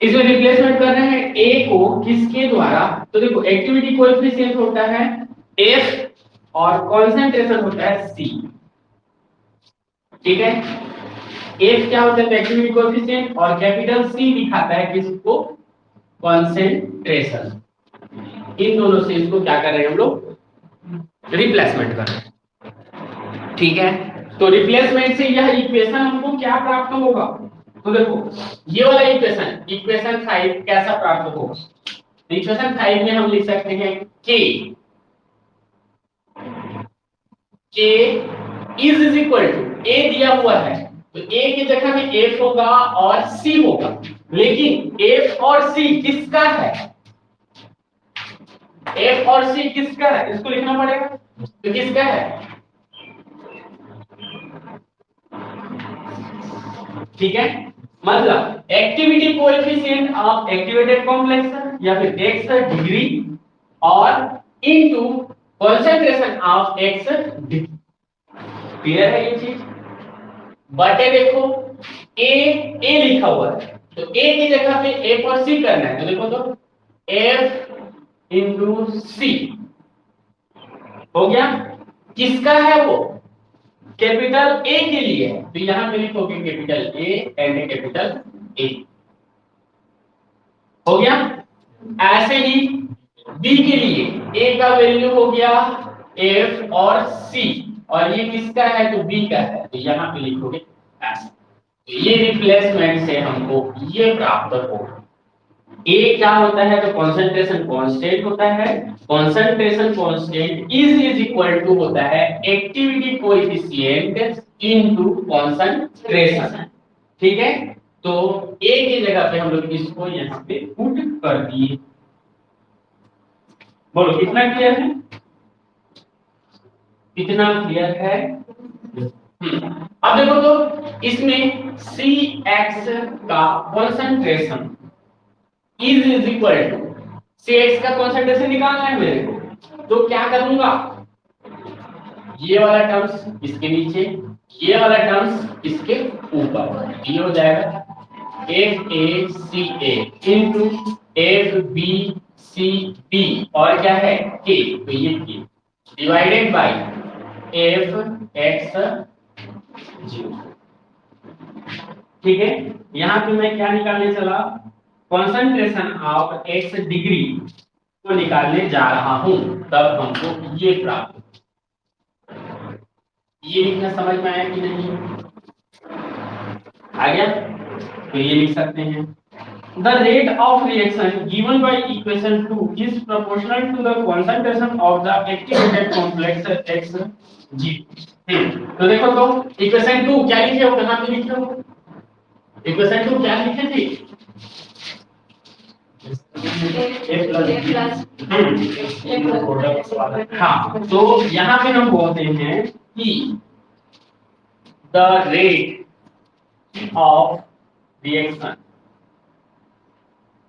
इसमें रिप्लेसमेंट कर रहे हैं ए को किसके द्वारा, तो देखो एक्टिविटी कोएफिशिएंट होता है एफ और कंसंट्रेशन होता है सी। ठीक है, एफ क्या होता है एक्टिविटी कोएफिशिएंट और कैपिटल सी दिखाता है किसको, कंसंट्रेशन। इन दोनों से इसको क्या कर रहे हैं हम लोग, रिप्लेसमेंट कर रहे हैं। ठीक है, तो रिप्लेसमेंट से यह इक्वेशन हमको क्या प्राप्त होगा, तो देखो ये वाला इक्वेशन 5 कैसा प्राप्त होगा, इक्वेशन 5 में हम लिख सकते हैं k is equal to, a दिया हुआ है तो a की जगह में f होगा और c होगा, लेकिन f और c किसका है, f और c किसका है, इसको लिखना पड़ेगा, तो किसका है, ठीक है, मतलब activity coefficient of activated complex या फिर x डिग्री और into concentration of x degree. Clear है ये चीज, बटे देखो a लिखा हुआ है तो a की जगह पे f और c करना है, तो देखो तो f इंटू c हो गया, किसका है वो, कैपिटल A के लिए, तो यहां पे लिखोगे capital A and capital A। हो गया, ऐसे ही B के लिए A का वैल्यू हो गया F और C और ये किसका है तो B का है, तो यहां पे लिखोगे ऐसे। तो ये रिप्लेसमेंट से हमको ये प्राप्त होगा। A क्या होता है तो कंसंट्रेशन कांस्टेंट होता है, concentration constant is equal to होता है एक्टिविटी कोएफिशिएंट इनटू कंसंट्रेशन। ठीक है, तो A की जगह पे हम लोग इसको यहां पे पुट कर दिए। बोलो कितना क्लियर है, कितना क्लियर है। अब देखो तो इसमें Cx का concentration is equal to Cx का कंसंट्रेशन निकालना है मेरे को, तो क्या करूंगा, ये वाला टर्म्स इसके नीचे, ये वाला टर्म्स इसके ऊपर, ये हो जाएगा FaCa इनटू FbCb और क्या है K, तो ये K डिवाइडेड बाय Fx। ठीक है, यहां पे मैं क्या निकालने चला, कंसंट्रेशन ऑफ x डिग्री को निकालने जा रहा हूं, तब हमको ये प्राप्त, ये लिखना समझ में आया कि नहीं, आ गया, तो ये लिख सकते हैं the rate of reaction given by equation 2 is proportional to the concentration of the activated complex Xg। तो देखो तो इक्वेशन 2 क्या लिखे हो, कहां पे लिखे हो, इक्वेशन 2 क्या लिखे थे, हाँ, तो यहां पे हम बोलते हैं कि the rate of reaction,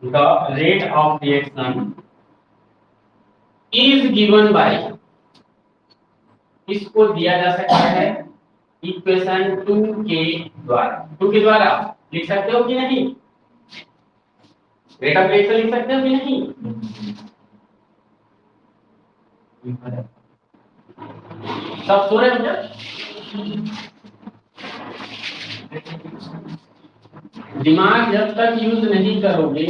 the rate of reaction is given by, इसको दिया जा सकता है इक्वेशन 2 के द्वारा, 2 के द्वारा लिख सकते हो कि नहीं, रेट ऑफ रिएक्शन लिख सकते हो कि नहीं, सब सो रहे हो क्या, दिमाग जब तक यूज नहीं करोगे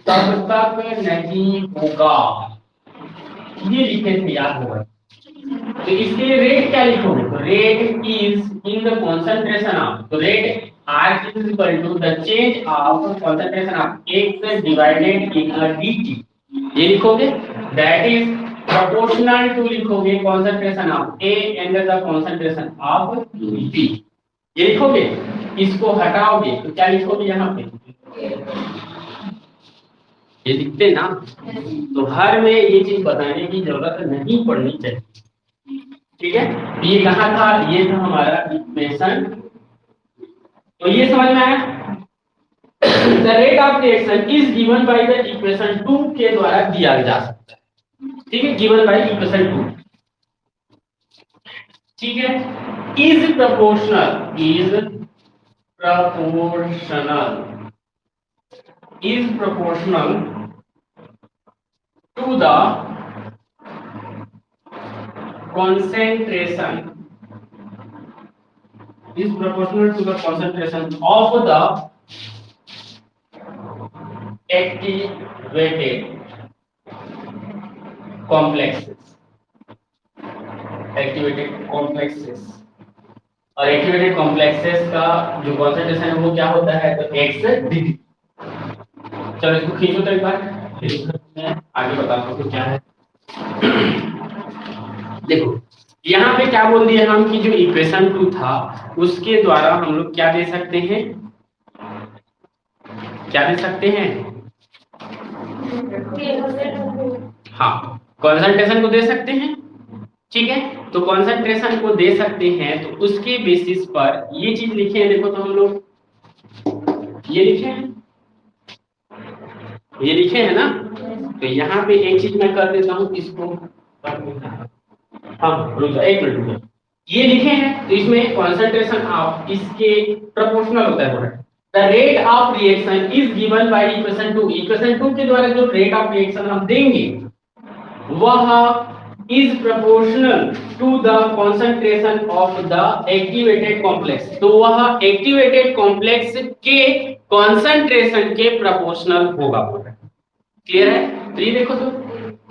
तब तक नहीं होगा, ये लिखे थे याद होगा, तो इसके लिए रेट क्या लिखोगे, तो rate is in the concentration of, तो rate R is equal to the change of concentration of X divided in a dt, ये लिखोगे, that is proportional to लिखोगे concentration of A and the concentration of B, ये लिखोगे, इसको हटाओगे तो क्या लिखोगे यहाँ पे, ये लिखते ना, तो हर में ये चीज बताने की जरूरत नहीं पड़नी चाहिए। ठीक है, ये कहाँ था, ये था हमारा इक्वेशन, तो ये समझ में आया, the rate of reaction is given by the equation 2 के द्वारा दिया जा सकता है। ठीक है, गिवन बाय इक्वेशन 2, ठीक है, is proportional is proportional to the concentration of the activated complexes और एक्टिवेटेड कॉम्प्लेक्सेस का जो कॉन्सेंट्रेशन है वो क्या होता है, तो x डिग्री। चलो इसको खींचो तो एक बार, फिर मैं आगे बताता हूँ क्या है। देखो यहाँ पे क्या बोल दिया हम कि जो इक्वेशन 2 था उसके द्वारा हम लोग क्या दे सकते हैं, हाँ कॉन्सेंट्रेशन को दे सकते हैं। ठीक है, तो कॉन्सेंट्रेशन को दे सकते हैं, तो उसके बेसिस पर ये चीज लिखे हैं। देखो तो हम लोग ये लिखे हैं ना, तो यहाँ पे एक चीज मैं कर देता हूँ इसको, हाँ रुक जाओ एक मिनट, ये लिखे हैं तो इसमें कॉन्सेंट्रेशन ऑफ इसके प्रोपोर्शनल होता है थोड़ा। The rate of reaction is given by equation 2। Equation 2 के द्वारा जो रेट ऑफ रिएक्शन हम देंगे वह is proportional to the concentration of the activated complex। तो वह activated complex के concentration के proportional होगा। क्लियर है? तो ये देखो तो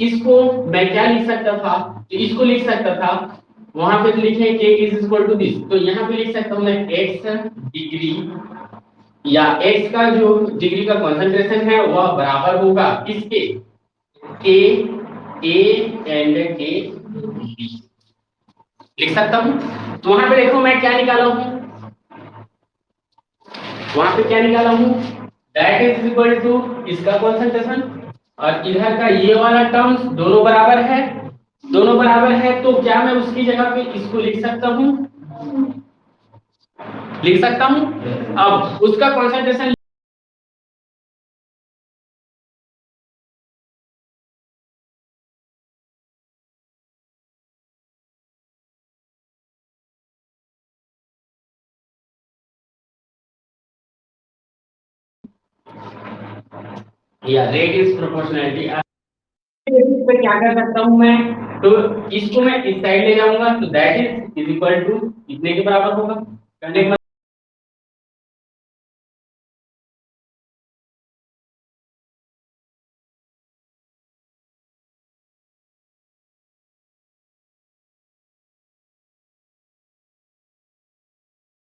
इसको मैं क्या लिख सकता था, तो इसको लिख सकता था, वहां पे लिखे k is equal to this, तो यहाँ पे लिख सकता हूँ मैं x डिग्री या x का जो डिग्री का concentration है वह बराबर होगा किसके, k A and A B लिख सकता हूं। तो वहां पे देखो मैं क्या निकाला हूं, दैट इज इक्वल टू इसका कॉन्सेंट्रेशन और इधर का ये वाला टर्म्स दोनों बराबर है, तो क्या मैं उसकी जगह पे इसको लिख सकता हूं। अब उसका कॉन्सेंट्रेशन या रेट इज प्रोपोर्शनलिटी पे क्या कर सकता हूं मैं, तो इसको मैं इस साइड ले जाऊंगा, तो दैट इज इक्वल टू कितने के बराबर होगा, करने के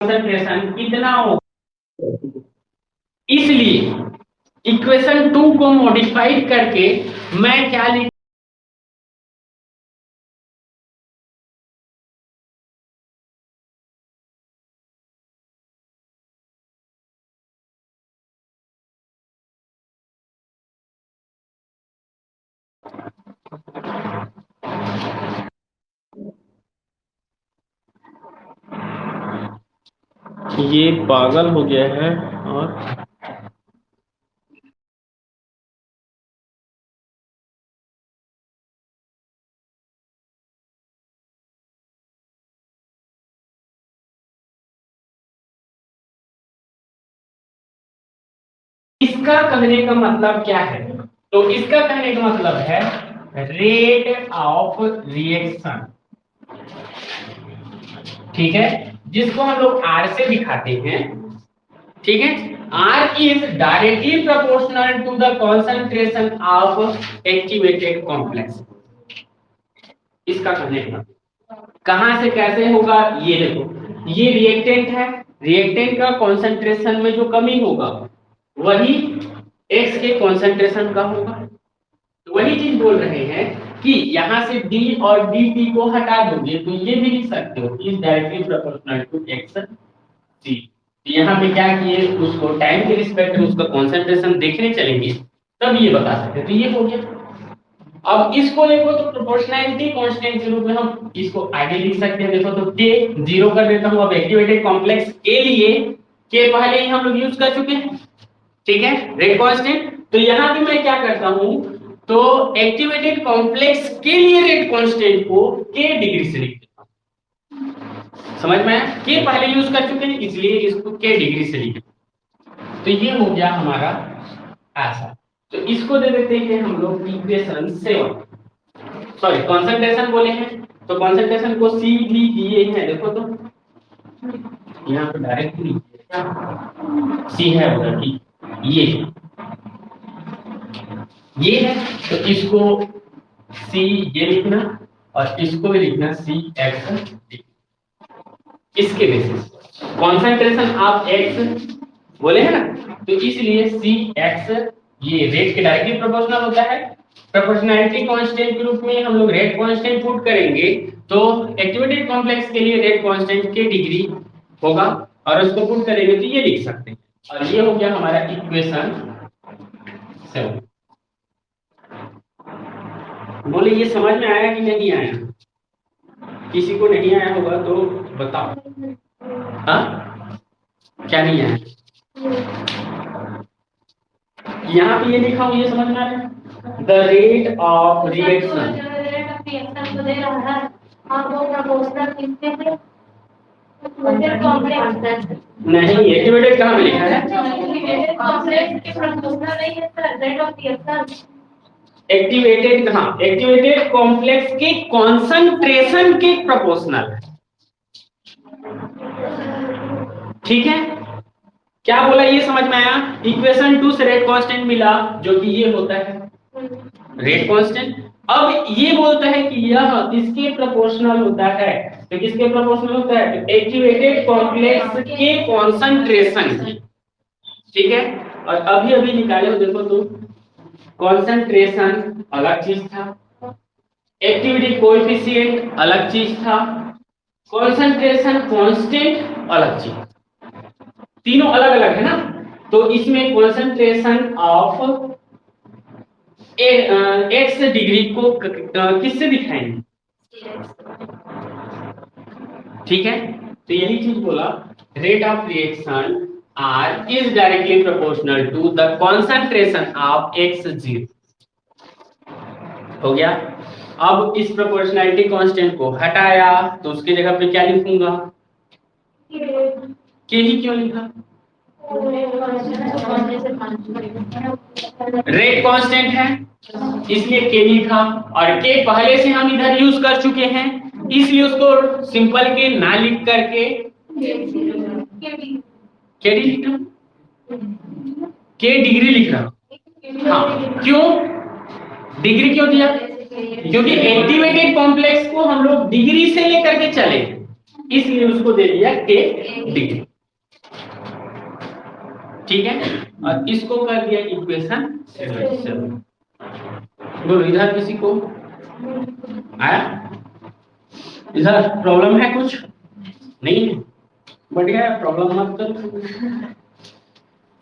कंसंट्रेशन कितना होगा। इसलिए इक्वेशन 2 को मॉडिफाइड करके मैं क्या लिख, ये पागल हो गया है और इसका कहने का मतलब क्या है, तो इसका कहने का मतलब है रेट ऑफ रिएक्शन। ठीक है, जिसको हम लोग R से दिखाते हैं। ठीक है, R is directly proportional to the concentration of activated complex। इसका कहने का कहां से कैसे होगा, ये देखो ये रिएक्टेंट है, रिएक्टेंट का कॉन्सेंट्रेशन में जो कमी होगा वही X के कॉन्सेंट्रेशन का होगा। तो वही चीज बोल रहे हैं कि यहाँ से D और dt को हटा दोगे तो ये भी लिख सकते हो is directly proportional to x c। यहाँ पे क्या किए, उसको टाइम के रिस्पेक्ट में उसका कॉन्सेंट्रेशन देखने चलेंगे तब ये बता सकते। तो ये हो गया। अब इसको देखो तो प्रोपोर्शनैलिटी कांस्टेंट के रूप में हम इसको आगे लिख सकते हैं। देखो तो k 0 कर देता हूं। अब एक्टिवेटेड कॉम्प्लेक्स के लिए k पहले ही हम लोग यूज कर चुके हैं। ठीक है, रेट कांस्टेंट। तो यहाँ पे मैं क्या करता हूं, तो एक्टिवेटेड कॉम्प्लेक्स के लिए रेट कांस्टेंट को k डिग्री से लिख देता हूं। समझ में आया, k पहले यूज कर चुके हैं इसलिए इसको k डिग्री से लिख। तो ये हो गया हमारा ऐसा। तो इसको दे देते हैं हम लोग इक्वेशन 7, सॉरी कंसंट्रेशन बोले हैं, तो कंसंट्रेशन को सी भी दिए हैं, देखो तो यहाँ पे डायरेक्ट नहीं सी है उधर की, ये है, तो इसको सी ये लिखना और इसको भी लिखना सी एक्स, इसके बेसिस कंसंट्रेशन ऑफ एक्स बोले हैं ना, तो इसलिए सी एक्स ये रेट के डायरेक्टली प्रोपोर्शनल होता है। प्रोपोर्शनैलिटी कांस्टेंट के रूप में हम लोग रेट कांस्टेंट पुट करेंगे, तो एक्टिवेटेड कॉम्प्लेक्स के लिए रेट कांस्टेंट के डिग्री होगा और उसको पुट करेंगे तो ये लिख सकते हैं, और ये हो गया हमारा इक्वेशन 7। बोले ये समझ में आया कि नहीं आया? किसी को नहीं आया होगा तो बताओ। हाँ, क्या नहीं आया? यहाँ पे ये लिखा हूँ, ये समझ में आ रहा है? द रेट ऑफ रिएक्शन नहीं, एक्टिवेटेड कहाँ पे लिखा है? एक्टिवेटेड कहाँ? एक्टिवेटेड कॉम्प्लेक्स के कॉन्सेंट्रेशन के प्रोपोर्शनल, ठीक है? क्या बोला ये समझ में आया? इक्वेशन 2 से रेट कांस्टेंट मिला जो कि ये होता है रेट कांस्टेंट। अब ये बोलता है कि यह इसके प्रोपोर्शनल होता है, तो किसके प्रोपोर्शनल होता है? एक्टिवेटेड कॉम्प्लेक्स के कॉन्सेंट्रेशन की, ठीक है? और अभी अभी निकाले हो देखो तो कॉन्सेंट्रेशन अलग चीज था, एक्टिविटी कोएफिशिएंट अलग चीज था, कॉन्सेंट्रेशन कांस्टेंट अलग चीज, तीनों अलग अलग है ना। तो इसमें कॉन्सेंट्रेशन ऑफ एक्स डिग्री को किससे दिखाएंगे? ठीक है, तो यही चीज बोला, rate of reaction R is directly proportional to the concentration of X zero. हो गया। अब इस प्रोपोर्शनैलिटी कांस्टेंट को हटाया तो उसकी जगह पे क्या लिखूंगा? के ही क्यों लिखा? रेट कांस्टेंट है इसलिए के लिखा, और के पहले से हम इधर यूज कर चुके हैं इसलिए उसको सिंपल के ना लिख करके के डी लिख रहा हूं, के डिग्री लिख रहा हूं। हाँ, क्यों डिग्री क्यों दिया? क्योंकि एक्टिवेटेड कॉम्प्लेक्स को हम लोग डिग्री से लेकर के चले, इसलिए उसको दे दिया के डिग्री, ठीक है? और इसको कर दिया इक्वेशन 7। बोलो इधर किसी को आया? इधर प्रॉब्लम है कुछ? नहीं है? बढ़िया है, प्रॉब्लम मत करो,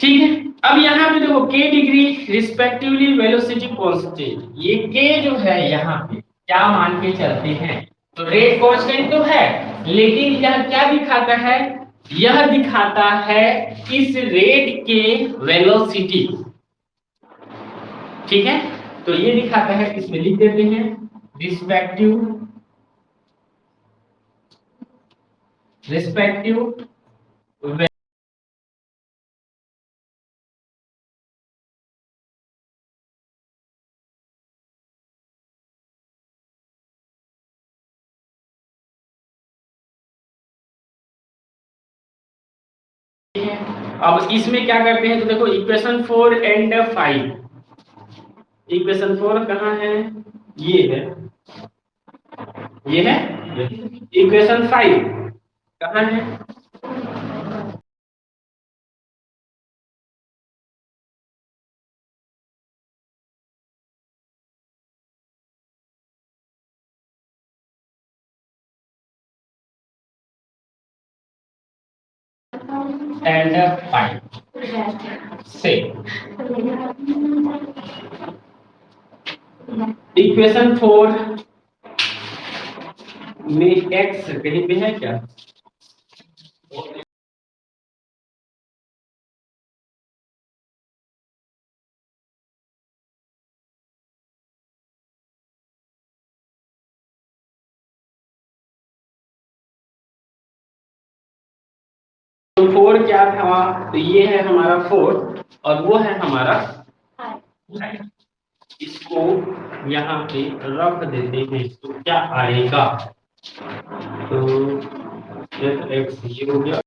ठीक है? अब यहाँ पे देखो के डिग्री रिस्पेक्टिवली वेलोसिटी कांस्टेंट, ये के जो है यहाँ पे क्या मान के चलते हैं? तो रेट कांस्टेंट तो है लेकिन यह क्या दिखाता है? यह दिखाता है इस रेट के वेलोसिटी, ठीक है? तो ये दिखाता है, इसमें लिख देते हैं रिस्पेक्टिव अब इसमें क्या करते हैं तो देखो इक्वेशन 4 एंड 5, इक्वेशन 4 कहाँ है? ये है, ये है इक्वेशन 5 कहाँ है? एंड 5 से इक्वेशन 4 में x कहीं पे है क्या? तो 4 क्या था? तो ये है हमारा 4 और वो है हमारा राइट। इसको यहाँ पे रख देते हैं तो क्या आएगा, तो x ये हो गया।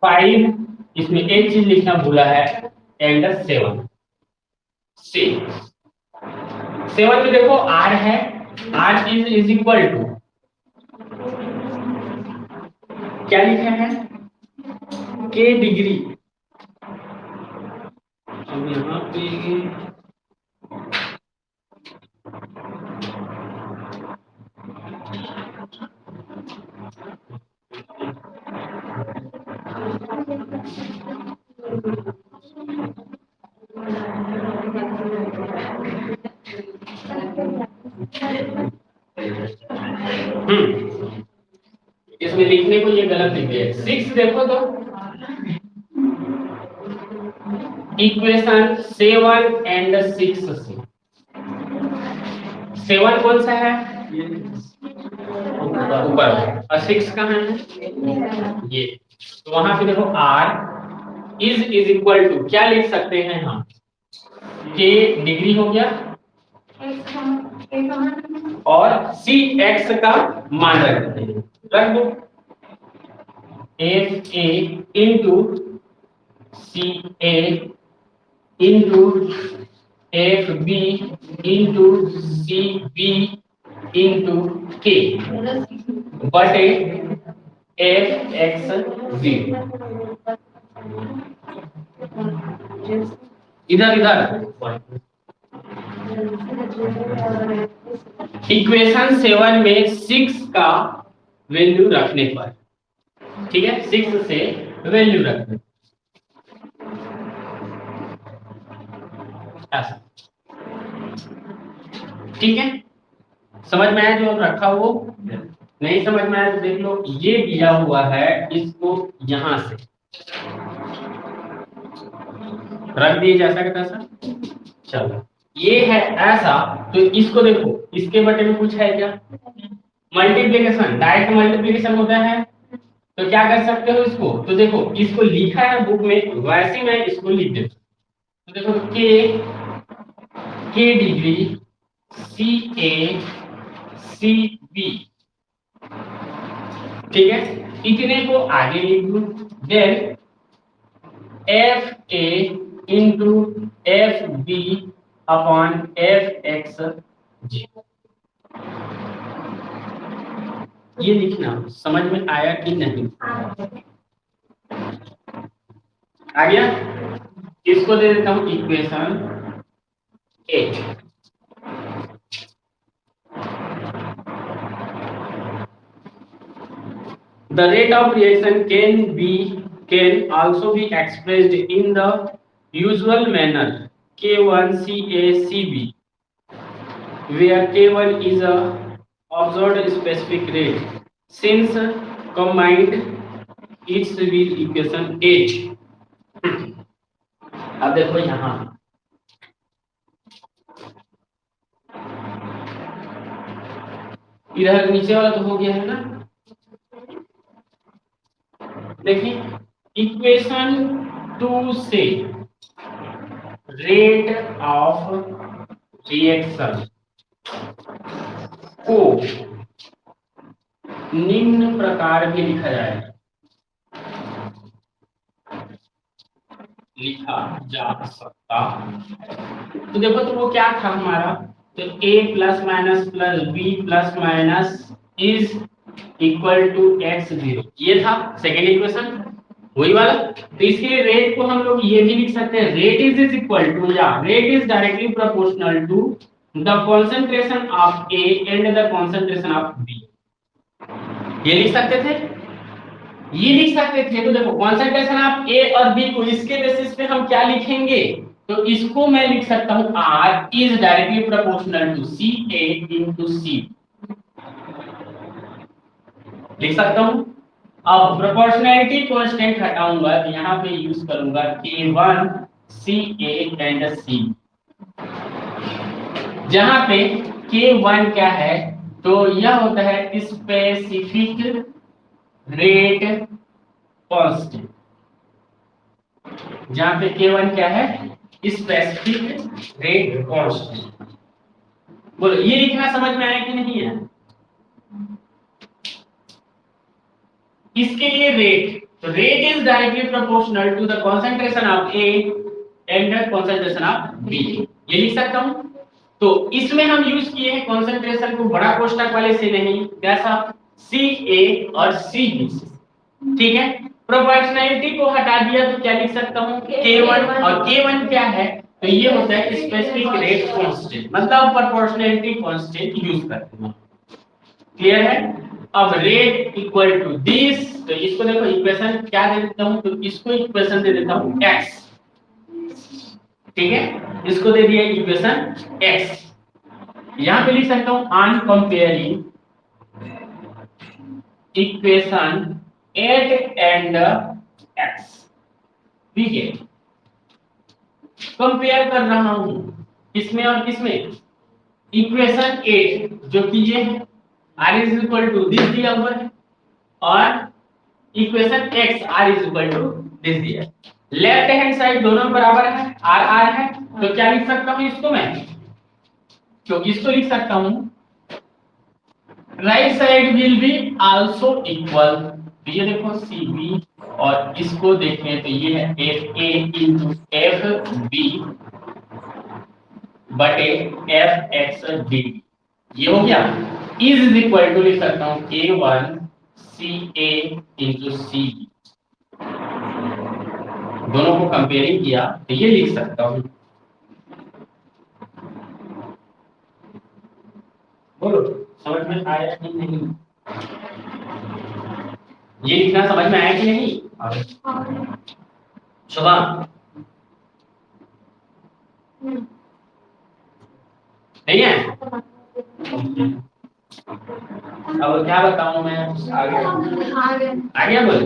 फाइव, इसमें एक चीज लिखना भूला है, एंड 7 से 7 में देखो r है, r इज इक्वल टू क्या लिखा है, k डिग्री। अब यहाँ पे इसमें लिखने को ये गलत लिख दिया। 6 देखो तो इक्वेशन 7 एंड 6 से 7 कौन सा है, ऊपर, और 6 कहाँ है, ये। तो वहां पे देखो r इज इक्वल टू क्या लिख सकते हैं हम, k डिग्री हो गया और c x का मान रख देते हैं, रख दो f a into c a into F B into C B into K बटे एफ एक्स 0। इधर इक्वेशन 7 में 6 का वैल्यू रखने पर, ठीक है, 6 से वैल्यू रखने ऐसा, ठीक है। समझ में आया जो अब रखा वो, नहीं समझ में आया तो देख लो, ये दिया हुआ है, इसको यहां से रख दिए जैसा कि तैसा। चलो ये है ऐसा, तो इसको देखो, इसके बटे में कुछ है क्या, मल्टीप्लिकेशन, डायरेक्ट मल्टीप्लिकेशन होता है, तो क्या कर सकते हो इसको, तो देखो इसको लिखा है बुक में, वैसे मैं इसको लिख देता हूं। तो देखो के डिग्री सी ए सी बी, ठीक है, इतने को आगे लिख दूं, then f a into F b upon f x g. ये लिखना समझ में आया कि नहीं, आ गया। इसको दे देता हूं equation 8। The rate of reaction can also be expressed in the usual manner K1 CaCb, where K1 is a observed specific rate. Since combined, it will be equation 8. अब देखो यहाँ इधर नीचे वाला तो हो गया है ना, देखिए इक्वेशन 2 से रेट ऑफ रिएक्शन को निम्न प्रकार भी लिखा जाएगा, लिखा जा सकता। तो देखो तो वो क्या था हमारा, तो a plus minus plus b plus minus is equal to x0, ये था सेकेंड इक्वेशन, वही वाला। तो इसके लिए रेट को हम लोग ये भी लिख सकते हैं, रेट इज इक्वल टू, या rate is directly proportional to the concentration of a and the concentration of b, ये लिख सकते थे, ये लिख सकते थे। तो देखो कंसंट्रेशन ऑफ a और b को इसके बेसिस पे हम क्या लिखेंगे, तो इसको मैं लिख सकता हूं r is directly proportional to ca into c, लिख सकता हूं। अब प्रोपोर्शनैलिटी कांस्टेंट हटाऊंगा तो यहां पे यूज करूंगा k1 सी ए एंड सी, जहां पे K1 क्या है, तो यह होता है स्पेसिफिक रेट कांस्टेंट, जहां पे K1 क्या है, स्पेसिफिक रेट कांस्टेंट। बोलो ये लिखना समझ में आया कि नहीं है? इसके लिए रेट, तो rate is directly proportional to the concentration of A and the concentration of B, ये लिख सकता हूं। तो इसमें हम यूज किए हैं कंसंट्रेशन को बड़ा कोष्ठक वाले से नहीं, कैसा, सी ए और सी बी, ठीक है। प्रोपोर्शनैलिटी को हटा दिया तो क्या लिख सकता हूं, K1, और K1 क्या है, तो ये होता है स्पेसिफिक रेट कांस्टेंट, मतलब प्रोपोर्शनैलिटी कांस्टेंट यूज करते हैं। क्लियर है? अब रेट इक्वल टू दिस, तो इसको देखो इक्वेशन क्या दे देता हूं, तो इसको इक्वेशन दे देता हूं x, ठीक है, इसको दे दिया इक्वेशन x। यहां पे लिख सकता हूं on comparing equation 8 and x, ठीक है, कंपेयर कर रहा हूं किसमें और किसमें, इक्वेशन 8 जो कि ये r is equal to this दिया हुआ है, और equation x r is equal to this दिया है। लेफ्ट हैंड साइड दोनों बराबर है, r r है, तो क्या लिख सकता हूं इसको मैं, तो इसको लिख सकता हूं right side will be also equal, तो ये देखो CB, और इसको देखें तो ये है FA into FB बटे FXD, ये हो गया। इज इक्वल टू लिख सकता हूं K1 CA into CB, दोनों को कंपेयरिंग किया तो ये लिख सकता हूं। बोलो समझ में आया कि नहीं? ये लिखना समझ में आया कि नहीं? शुभम नहीं है? अब क्या बताऊं मैं आगे बोल।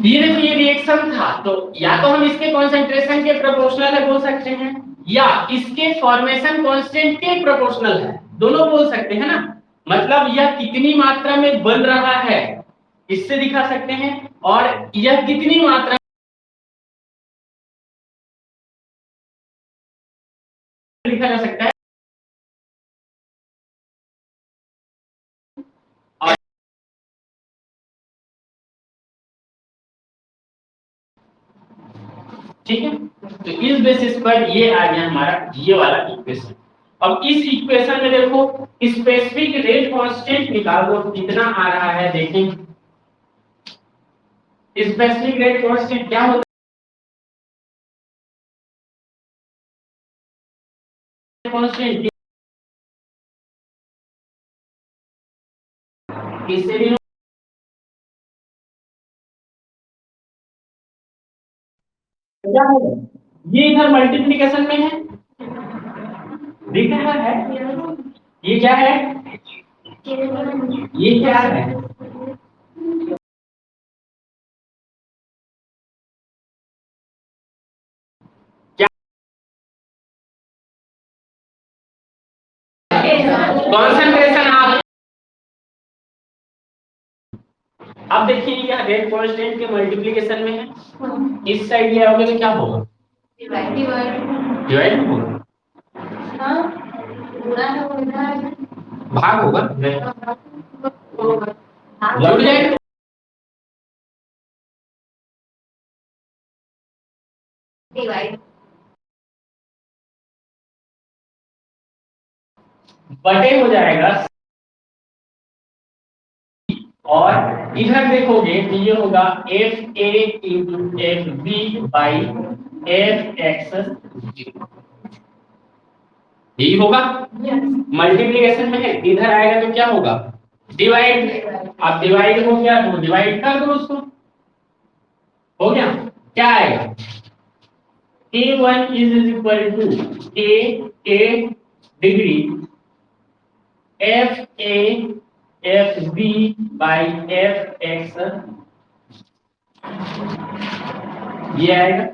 ये देखो ये रिएक्शन था, तो या तो हम इसके कॉन्सेंट्रेशन के प्रोपोर्शनल है बोल सकते हैं, या इसके फॉर्मेशन कांस्टेंट के प्रोपोर्शनल है, दोनों बोल सकते हैं ना। मतलब यह कितनी मात्रा में बन रहा है इससे दिखा सकते हैं, और यह कितनी मात्रा लिखा जा सकता है, और ठीक है। तो इस बेसिस पर ये आ गया हमारा ये वाला इक्वेशन। अब इस इक्वेशन में देखो स्पेसिफिक रेट कांस्टेंट निकाल दो, कितना आ रहा है देखें। स्पेसिफिक रेट कांस्टेंट क्या होता है, कांस्टेंट किससे भी क्या होगा, ये इधर मल्टीप्लिकेशन में है, दिख रहा है, ये क्या है, ये क्या है, कॉन्सेंट्रेशन आप, अब देखिए यह रेट कांस्टेंट के मल्टीप्लिकेशन में है, इस साइड ले आओगे तो क्या होगा, डिवाइड होगा, भाग होगा, जुड़ जाएगा, बटे हो जाएगा, और इधर देखोगे तो ये होगा FA into FB by FX, यही होगा, मल्टीप्लिकेशन में है, इधर आएगा तो क्या होगा, डिवाइड, अब डिवाइड हो गया तो डिवाइड कर दो उसको, हो गया, क्या आएगा, K1 is equal to KA degree FA FB by FX ये आएगा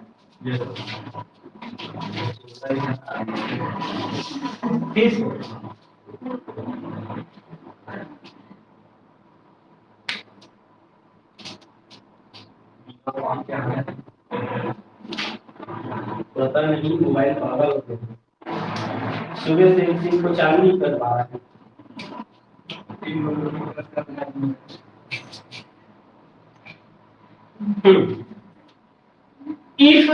फिर पता नहीं मोबाइल पागल हो गया, सुबह से इसी को चालू नहीं कर पा रहा है। If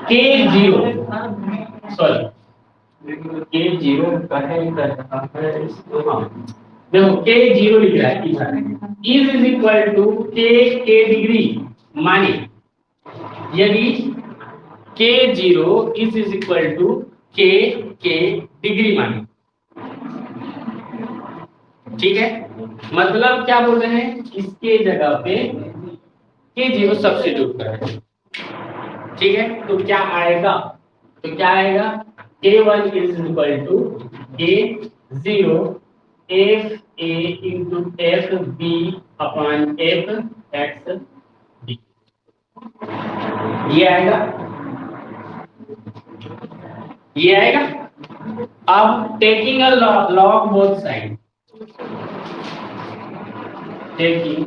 K0 सॉरी K0 देखो K0 लिख रहा है is equal to K degree, माने यदि K0 is equal to K degree माने, ठीक है। मतलब क्या बोल रहे हैं, इसके जगह पे K0 सब्स्टिट्यूट करें, ठीक है। तो क्या आएगा, K1 is equal to K0 F A into F B upon F X D, ये आएगा। अब taking a log both side, taking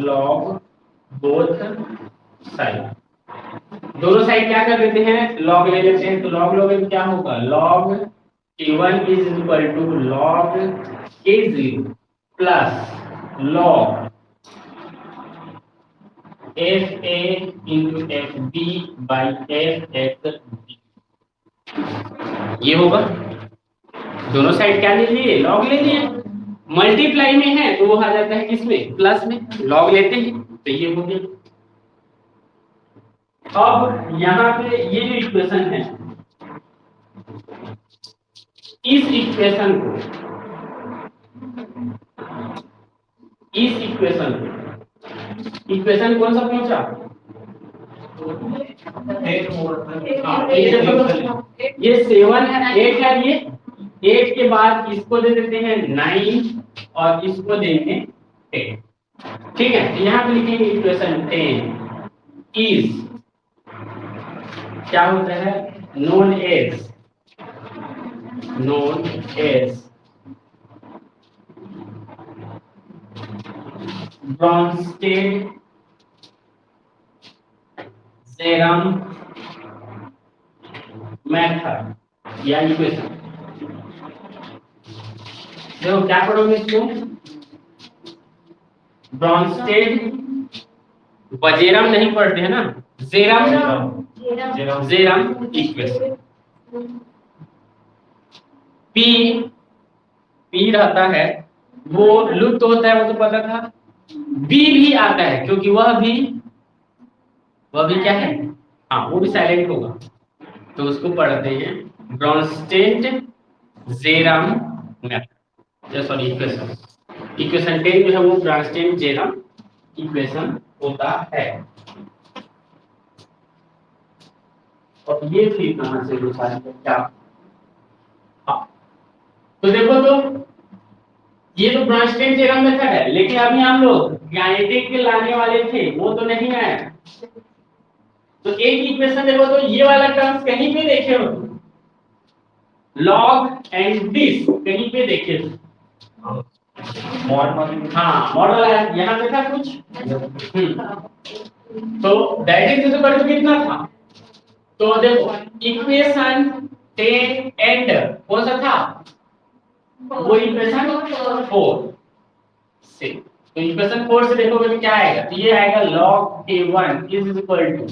log both side, दोनों साइड क्या कर देते हैं, लॉग ले लेते हैं। तो लॉग लोगे तो क्या होगा, log K1 is equal to log K0 plus log FA into FB by FXB, ये होगा। दोनों साइड क्या ले लिए, लॉग ले लिए। मल्टीप्लाई में है तो वो आ जाता है किसमें, प्लस में, लॉग लेते हैं तो ये हो गया। अब यहाँ पे ये जो इक्वेशन है, इस इक्वेशन कौन सा पहुंचा, ये 7 है, 8 है, ये 8 के बाद इसको दे देते हैं 9 और इसको देंगे 10, ठीक है। तो यहाँ पे लिखेंगे इक्वेशन 10 इज क्या होता है, known as Bronsted theorem method या इक्वेशन। देखो क्या पढ़ोगे इसको, ब्रॉन्स्टेड, वजेरम नहीं पढ़ते हैं ना, जेरम इक्वेशन। पी रहता है, वो लुप्त होता है, वो तो पता था। बी भी आता है क्योंकि वह भी क्या है, हाँ वो भी साइलेंट होगा, तो उसको पढ़ते हैं Brønsted Jeram method, sorry equation 10 जो है वो ब्रॉन्स्टेड जेरम इक्वेशन होता है। और ये फिर कहां से क्या, तो देखो तो ये तो ब्रॉन्स्टेड थ्योरम मेथड है, लेकिन अभी हम लोग गायनेटिक के लाने वाले थे, वो तो नहीं आया। तो एक इक्वेशन देखो तो ये वाला टर्म्स कहीं पे देखे हो, लॉग एंड दिस कहीं पे देखे हो, हाँ मॉडल है यहाँ पे था कुछ, तो दैट इज इक्वल टू कितना था, तो देखो इक्वेशन 10 एंड कौन सा था, वो इक्वेशन 4 से, तो इक्वेशन 4 से देखोगे तो क्या आएगा, तो ये आएगा log k1 is equal to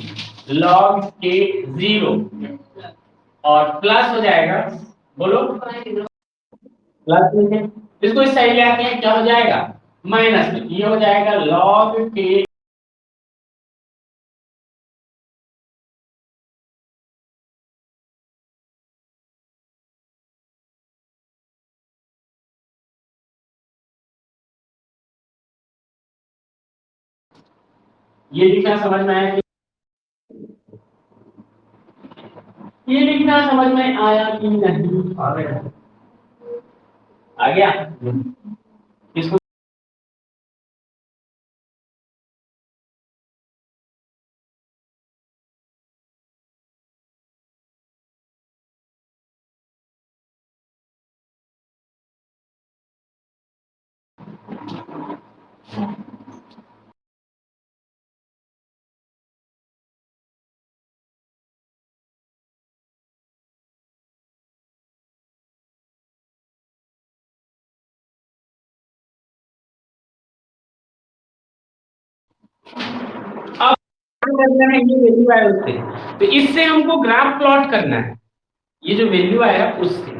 log k0 और प्लस हो जाएगा, बोलो प्लस में, इसको इस साइड ले आते हैं, क्या हो जाएगा माइनस में, ये हो जाएगा log k ये लिखना समझ में आया, ये लिखना समझ में आया कि नहीं, आ गया इसको अब करना है ये वैल्यू आया उससे, तो इससे हमको ग्राफ प्लॉट करना है, ये जो वैल्यू आया उससे।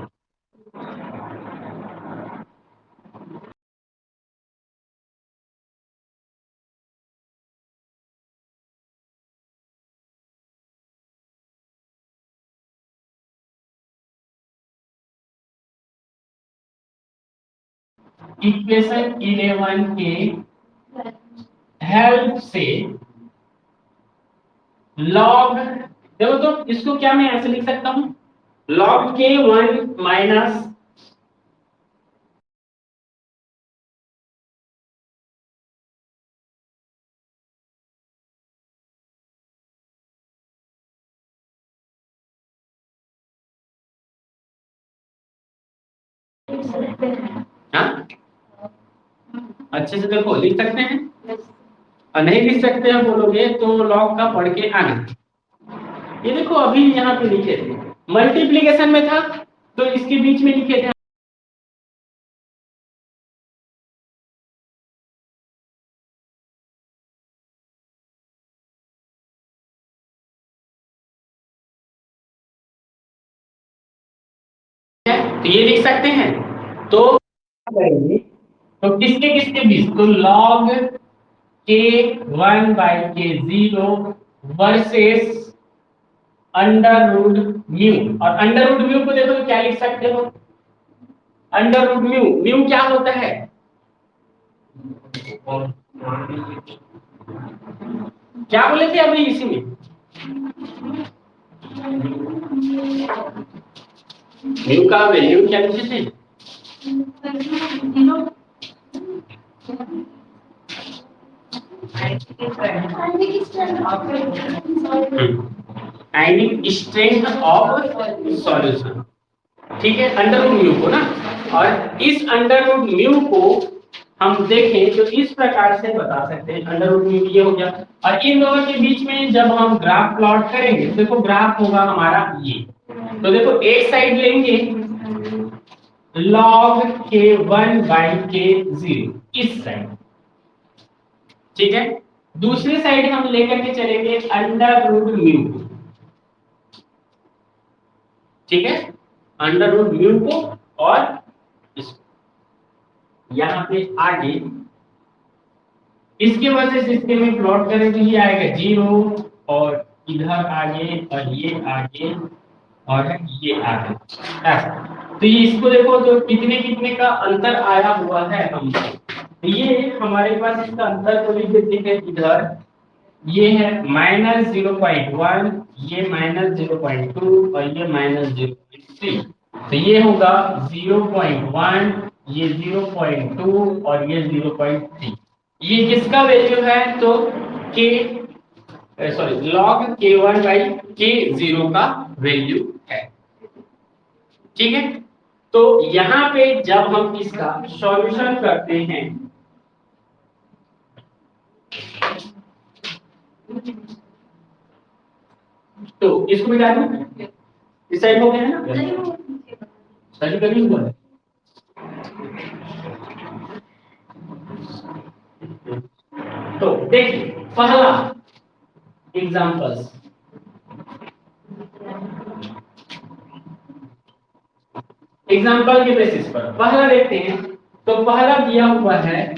इक्वेशन 11 के हेल्प से लॉग, देखो तो इसको क्या मैं ऐसे लिख सकता हूं, लॉग के 1 माइनस हाँ अच्छे से देखो लिख सकते हैं, और नहीं लिख सकते हैं बोलोगे तो लॉग का पढ़ के आना। ये देखो अभी यहाँ पे लिखे थे, मल्टीप्लीकेशन में था तो इसके बीच में लिखे थे। तो ये लिख सकते हैं, तो करेंगे तो किसके किसके बीच, तो लॉग के 1 बाई के 0 वर्सेस अंडर रूट म्यू, और अंडर रूट म्यू को देखो तो क्या लिख सकते हो, अंडर रूट म्यू, म्यू क्या होता है, क्या बोले थे अभी इसी में, म्यू का वैल्यू क्या लिखे थे, आयनिक स्ट्रेंथ ऑफ सॉल्यूशन, ठीक है, अंडर रूट म्यू को ना, और इस अंडर रूट म्यू को हम देखें तो इस प्रकार से बता सकते हैं, अंडर रूट म्यू ये हो गया, और इन दोनों के बीच में जब हम ग्राफ प्लॉट करेंगे तो देखो ग्राफ होगा हमारा ये, तो देखो एक साइड लेंगे log के 1 बाई के 0 इस साइड, ठीक है, दूसरी साइड हम लेकर के चलेंगे अंडर रूट म्यू, ठीक है, अंडर रूट म्यू को, और यहाँ पे आगे इसके वजह से इसके में प्लॉट करें तो ये आएगा 0, और इधर आगे, और ये आगे, और ये आगे ऐसा। तो ये इसको देखो तो कितने कितने का अंतर आया हुआ है हम, तो ये हमारे पास इसका अंतर को लिख देते हैं इधर, ये है -0.1, ये -0.2, और ये -0.3, तो ये होगा 0.1, ये 0.2, और ये 0.3, ये किसका वैल्यू है, तो के sorry log k1 by k0 का वैल्यू है, ठीक है। तो यहां पे जब हम इसका सॉल्यूशन करते हैं तो इसको मिटा दूं, इस साइड हो गया है ना, सही कभी हुआ है, तो देखिए पहला एग्जांपल्स, एग्जांपल के बेसिस पर पहला देखते हैं, तो पहला दिया हुआ है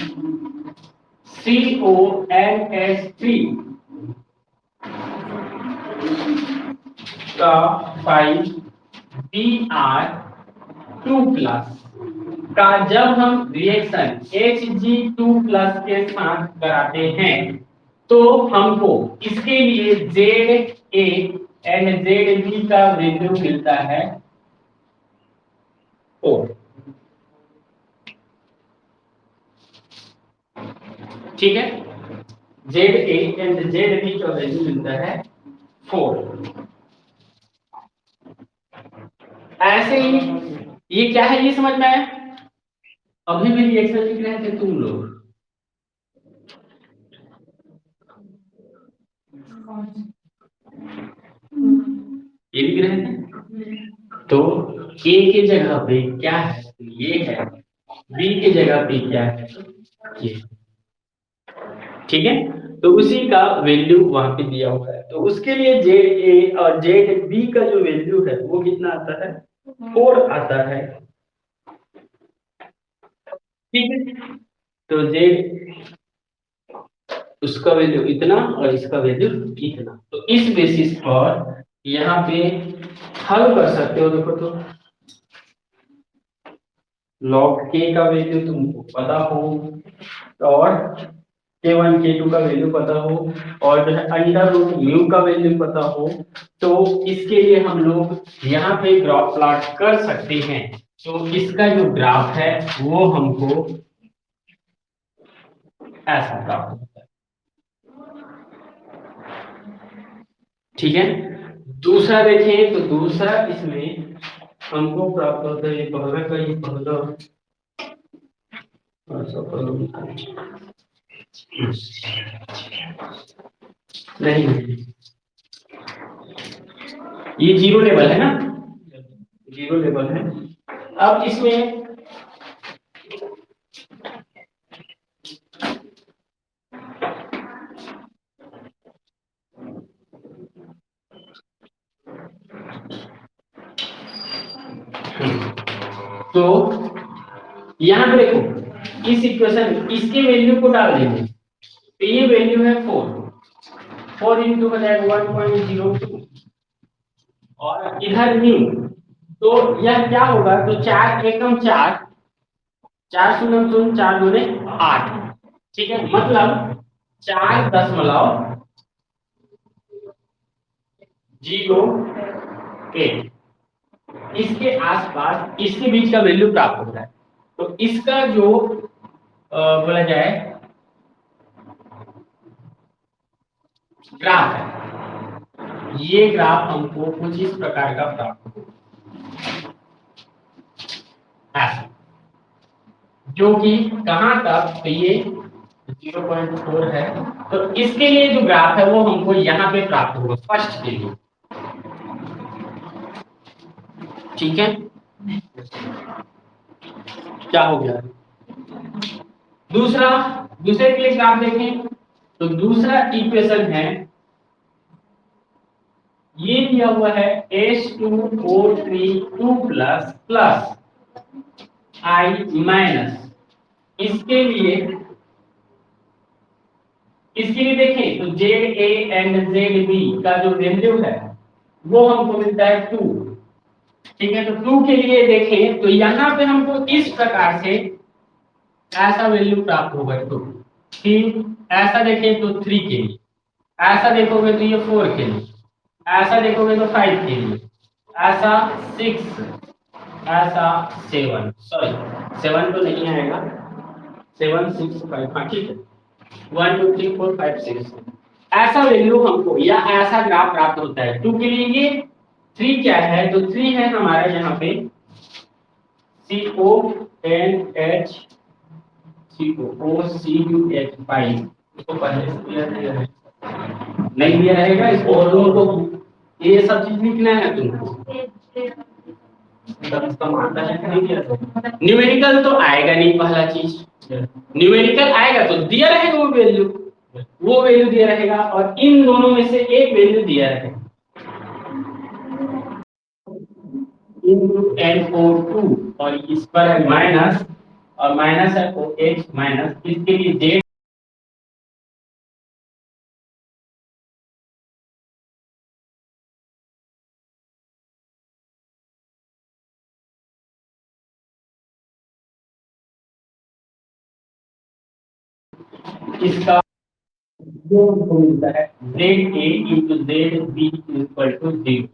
CONH3 का 5Br2+ का जब हम रिएक्शन Hg2+ के साथ कराते हैं तो हमको इसके लिए ZA एंड ZB का वैल्यू मिलता है 4, ठीक है, ZA एंड ZB का वैल्यू मिलता है 4। ऐसे ही ये क्या है ये समझ में आया, अभी भी रिएक्शन लिख रहे थे तुम लोग, ये लिख रहे हैं। तो ए की जगह पे क्या है, ये है। बी की जगह पे क्या है, ये। ठीक है, तो उसी का वैल्यू वहां पे दिया हुआ है। तो उसके लिए जेड ए और जेड बी का जो वैल्यू है वो कितना आता है, 4 आता है। ठीक है, तो जेड उसका वैल्यू इतना और इसका वैल्यू इतना। तो इस बेसिस पर यहाँ पे हल कर सकते हो। देखो तो log k का वैल्यू तुमको पता हो, और k1 k2 का वैल्यू पता हो, और जो है अंडर रूट म्यू का वैल्यू पता हो, तो इसके लिए हम लोग यहाँ पे ग्राफ प्लॉट कर सकते हैं। तो इसका जो ग्राफ है वो हमको ऐसा प्राप्त होता है। ठीक है, दूसरा देखें तो दूसरा इसमें हमको प्राप्त होता है, ये पहला का ये पहला नहीं, ये जीरो लेवल है ना, जीरो लेवल है। अब इसमें तो यहां पे देखो, इस इक्वेशन इसके वैल्यू को डाल देंगे, तो ये वैल्यू है 4 इंटू हो जाएगा 1.02, और इधर न्यू, तो यह क्या होगा, तो 4 एकम 4, 4 शून्य शून्य 4 दूने 8। ठीक है, मतलब 4.08 इसके आसपास इसके बीच का वैल्यू प्राप्त होता है। तो इसका जो बोला जाए ग्राफ है, ये ग्राफ हमको कुछ इस प्रकार का प्राप्त होगा, जो कि कहां तक, तो ये 0.4 है। तो इसके लिए जो ग्राफ है वो हमको यहाँ पे प्राप्त होगा फर्स्ट के लिए। ठीक है, क्या हो गया, दूसरा, दूसरे के लिए ग्राफ देखें तो दूसरा इक्वेशन है, ये दिया हुआ है H2O3 plus plus I minus. इसके लिए देखें तो Z A and Z B का जो वैल्यू है वो हमको मिलता है 2। ठीक है, तो 2 के लिए देखें तो यहाँ पे हमको इस प्रकार से ऐसा वैल्यू प्राप्त होगा 2। फिर ऐसा देखें तो 3 के लिए, ऐसा देखोगे तो ये 4 के लिए, ऐसा देखोगे तो 5 के लिए, ऐसा 6, ऐसा 7, सॉरी 7 तो नहीं आएगा, 7 6 5, हाँ ठीक है, 1 2 3 4 5 6 ऐसा वैल्यू हमको या ऐसा ग्राफ प्राप्त होता है 2 के लिए। ये 3 क्या है, तो 3 है हमारा यहाँ पे CONH COCUH5, इसको पहले से दिया है नहीं दिया रहेगा, इसको और लोगों को ये सब चीज लिखना है तुमको, न्यूमेरिकल तो आएगा नहीं, पहला चीज न्यूमेरिकल आएगा तो दिया रहेगा वो वैल्यू दिया रहेगा, और इन दोनों में से एक वैल्यू दिया रहेगा, NO2, और इस पर है माइनस, और माइनस है OH माइनस, इसके लिए जेड इसका जो हमको मिलता है ZA into ZB equal to 0,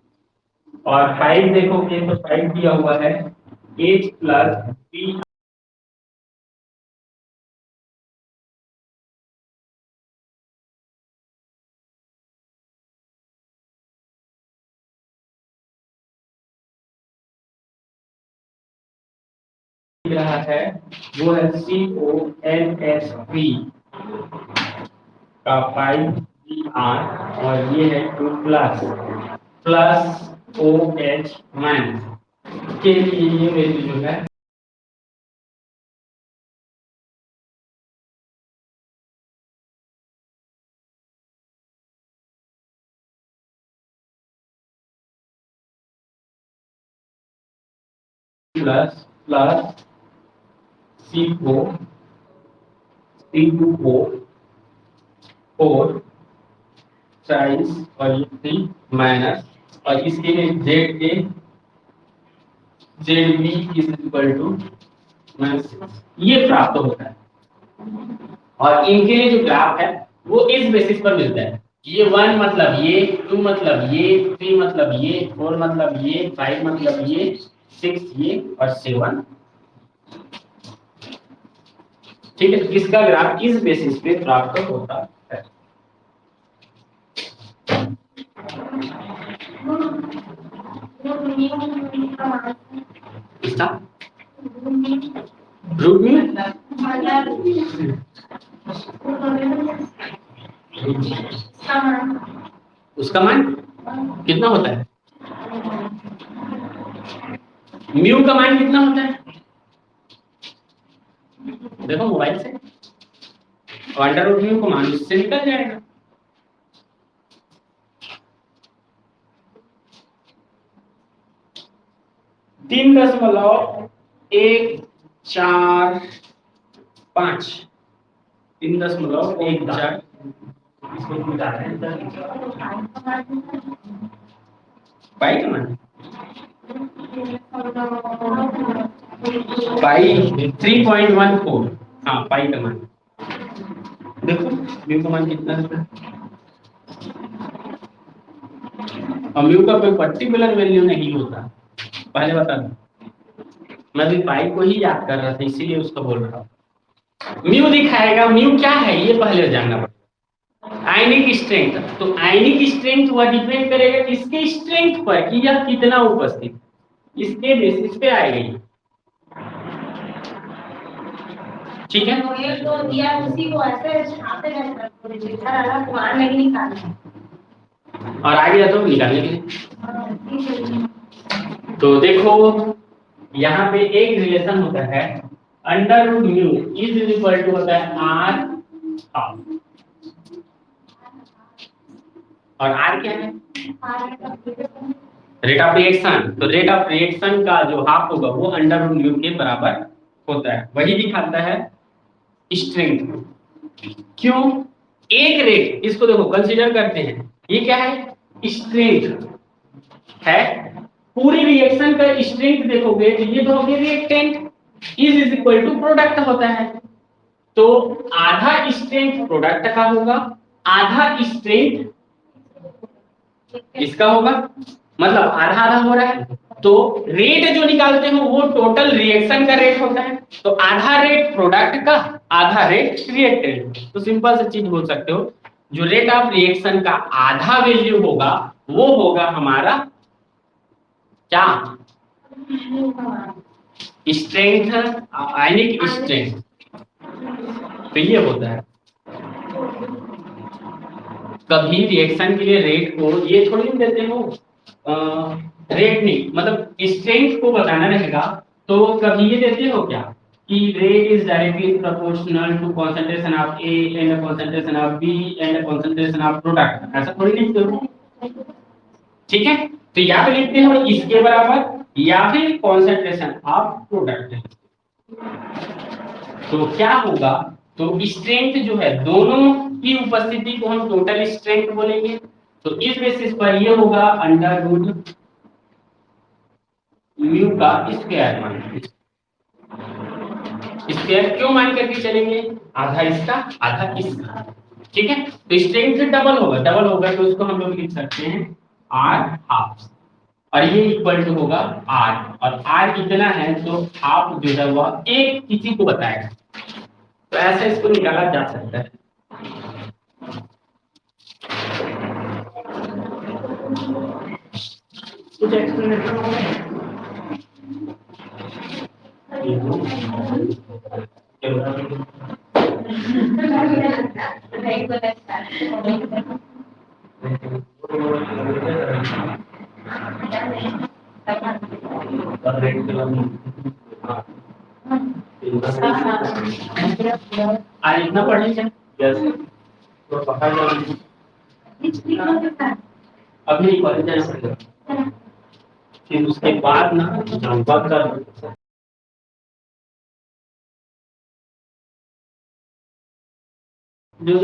और 5 देखोगे तो 5 दिया हुआ है H प्लस B रहा है, वो है CONH3 का 5 आर और ये है 2 प्लस ओ एच माइनस के लिए ये वैल्यू जो है प्लस C2O 4 साइज और ये 3 माइनस और इसके लिए ZB is equal to minus ये प्राप्त होता है और इनके लिए जो ग्राफ है वो इस बेसिस पर मिलता है। ये 1 मतलब ये, 2 मतलब ये, 3 मतलब ये, 4 मतलब ये, 5 मतलब ये, 6 ये और 7। ठीक है, इसका ग्राफ इस बेसिस पे प्राप्त होता है। इसका रूट में उसका मान कितना होता है? म्यू का मान कितना होता है? देखो मोबाइल से अंडर रूट म्यू का मान उससे निकल जाएगा। तीन 3.145 3.145 इसको निकाल रहे हैं पाई का मान पाई 3.14 हाँ पाई का मान देखो म्यू का मान कितना है और म्यू का कोई पर्टिकुलर वैल्यू नहीं होता। पहले बता दो, मैं भी पाई को ही याद कर रहा था इसीलिए उसको बोल रहा हूँ। म्यू दिखाएगा, म्यू क्या है ये पहले जानना पड़ेगा। आयनिक स्ट्रेंथ, तो आयनिक स्ट्रेंथ वह डिपेंड करेगा किसके स्ट्रेंथ पर कि यह कितना उपस्थित, इसके बेसिस पे आएगी। ठीक है, तो दिया उसी को ऐसे छापे नहीं निकालना और आगे तो निकालने के लिए तो देखो यहाँ पे एक रिलेशन होता है under root mu is equal to होता है आर हाफ और आर क्या है? Rate of reaction. तो रेट ऑफ रिएक्शन का जो हाफ होगा वो अंडर रूट म्यू के बराबर होता है, वही दिखाता है स्ट्रेंथ। क्यों? एक रेट, इसको देखो कंसीडर करते हैं, ये क्या है? स्ट्रेंथ है। पूरी रिएक्शन का स्ट्रेंथ देखोगे तो ये तो हो गया reactant is equal to product होता है। तो आधा स्ट्रेंथ प्रोडक्ट का होगा, आधा स्ट्रेंथ इसका होगा, मतलब आधा आधा हो रहा है। तो रेट जो निकालते हो वो टोटल रिएक्शन का रेट होता है। तो आधा रेट प्रोडक्ट का, आधा रेट रिएक्टेंट। तो सिंपल सी चीज बोल सकते हो, जो रेट ऑफ रिएक्शन का आधा वैल्यू होगा वो होगा हमारा क्या? स्ट्रेंथ, आयनिक स्ट्रेंथ। तो ये होता है। कभी रिएक्शन के लिए रेट को ये थोड़ी नहीं देते हो, रेट नहीं, मतलब स्ट्रेंथ को बताना रहेगा तो कभी ये देते हो क्या कि rate is directly proportional to concentration of A and concentration of B and concentration of product, ऐसा थोड़ी नहीं लिखते हो। ठीक है, तो या तो लिखते हो इसके बराबर या फिर कंसंट्रेशन ऑफ प्रोडक्ट। तो क्या होगा? तो स्ट्रेंथ जो है दोनों की उपस्थिति को हम टोटल स्ट्रेंथ बोलेंगे। तो इस बेसिस पर ये होगा अंडर रूट म्यू का स्क्वायर मान। स्क्वायर क्यों मान करके चलेंगे? आधा इसका आधा इसका। ठीक है, तो स्ट्रेंथ डबल होगा तो उसको हम लोग लिख सकते हैं आर हाफ और ये इक्वल टू होगा आर, और आर कितना है तो हाफ जो है वह एक किसी को बताएगा। तो ऐसे इसको निकाला जा सकता है। कुछ एक्सप्लेनेशन आज इतना पढ़ लीजिए। अभी कॉलेज जाना पड़ेगा, फिर उसके बाद ना नामपात का जो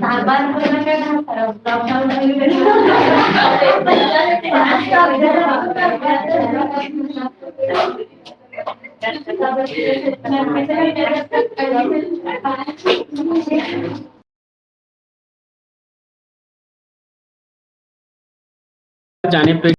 सामान करना क्या जाने पे